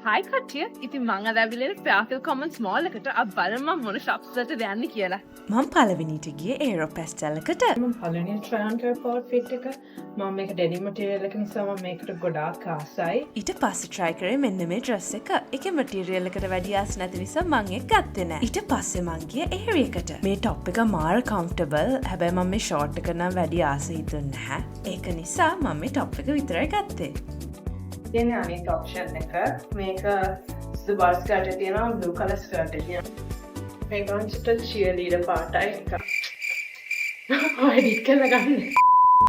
හයි කට්ටිය. ඉතින් මං අද ඇවිල්ලා ස්පෙෂල් කමන්ට්ස් මෝල් එකට අපි බලමු මම මොන shops වලට යන්නේ කියලා. මම පළවෙනිට ගියේ ඒරෝපැස්ටල් එකට. මම පළවෙනි try on කරපු outfit එක මම මේක denim material එක නිසා මම මේකට ගොඩාක් ආසයි. ඊට පස්සේ try කරේ මෙන්න මේ dress එක. ඒකේ material එකට වැඩි ආස නැති නිසා මං ඒක ගත්තේ නැහැ. ඊට පස්සේ මං ගියේ area එකට. මේ top එක මාර comfortable. හැබැයි මම මේ short එක නම් වැඩි ආස හිතුන්නේ නැහැ. ඒක නිසා මම මේ top එක විතරයි ගත්තේ. තියෙන අනිත් option එක මේක සුදු බල් skirt එක තියෙනවා blue color skirt එක තියෙනවා. මේක චුට්ටක් cheerleader පාටයි එක. edit කරලා ගන්න.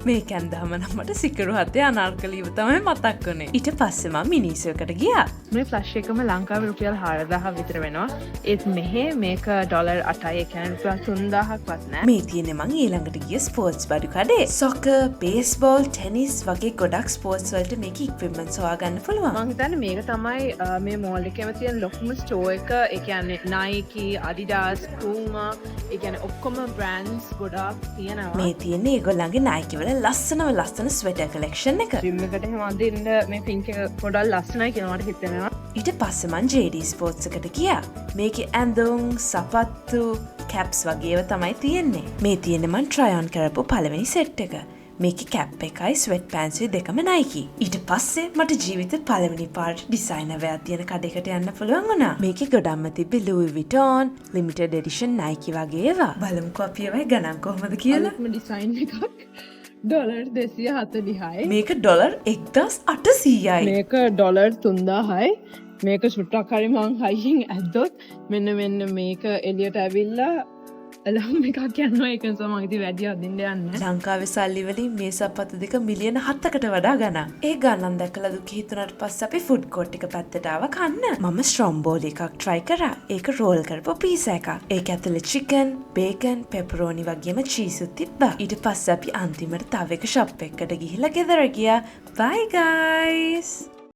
මේක ඇන්දාම නම් මට සිකරු හතේ අනාර්කලීව තමයි මතක් වුණේ. ඊට පස්සේ මම මිනිස්සු එකට ගියා. මේ ෆ්ලෂ් එකම ලංකාවේ රුපියල් 4000 විතර වෙනවා. ඒත් මෙහෙ මේක ඩොලර් 8යි. ඒ කියන්නේ රුපියල් 3000ක්වත් නෑ. මේ තියෙන්නේ මං ඊළඟට ගිය ස්පෝර්ට්ස් බඩු කඩේ. සොකර්, බේස්බෝල්, ටෙනිස් වගේ ගොඩක් ස්පෝර්ට්ස් වලට මේක ඉක්විප්මන්ට්ස් හොයාගන්න පුළුවන්. මං හිතන්නේ මේක තමයි මේ මෝල් එකේම තියෙන ලොකුම ස්ටෝ එක. ඒ කියන්නේ Nike, Adidas, Puma, ඒ කියන්නේ ඔක්කොම බ්‍රෑන්ඩ්ස් ගොඩාක් තියෙනවා. මේ තියෙන්නේ ඒගොල්ලන්ගේ Nike වල ලස්සන ස්වෙටර් කලෙක්ෂන් එක. ජිම් එකට එහෙම අදින්න මේ පින්ක් එක පොඩක් ලස්සනයි කියලා මට හිතෙනවා. ඊට පස්සේ මං JD ස්පෝර්ට්ස් එකට ගියා. මේකේ ඇඳුම්, සපත්තු, කැප්ස් වගේ ඒවා තමයි තියෙන්නේ. මේ තියෙන්නේ මං try on කරපු පළවෙනි සෙට් එක. මේකේ කැප් එකයි ස්වෙට් පෑන්ට්ස් දෙකම Nike. ඊට පස්සේ මට ජීවිතේ පළවෙනි පාට ඩිසයිනර් වෙයක් තියෙන කඩේකට යන්න පුළුවන් වුණා. මේකේ ගොඩක්ම තිබ්බේ Louis Vuitton, limited edition Nike වගේ ඒවා. බලමුකෝ අපි ඒවා ගණන් කොහමද කියලා. අලුත්ම ඩිසයින් එකක්. ඩොලර් 240යි. මේක ඩොලර් 1800යි. මේක ඩොලර් 3000යි. මේක සුට්ටක් හරි මං හයියෙන් ඇද්දොත් මෙන්න මේක එළියට ඇවිල්ලා අලම් එකක් යනවා. ඒක නිසා මං ඉතින් වැඩි අදින්න යන්නේ. ලංකාවේ සල්ලි වලින් මේ සපත්තු දෙක මිලියන 7කට වඩා ගණන්. ඒ ගණන් දැකලා දුක හිතුණාට පස්සේ අපි ෆුඩ් කෝට් එක පැත්තට ආව කන්න. මම ස්ට්‍රොම්බෝලි එකක් try කරා. ඒක රෝල් කරපු පීසා එකක්. ඒක ඇතුලේ chicken, bacon, pepperoni වගේම cheese උත් තිබ්බා. ඊට පස්සේ අපි අන්තිමට තව එක shop එකකට ගිහිල්ලා ගෙදර ගියා. Bye guys.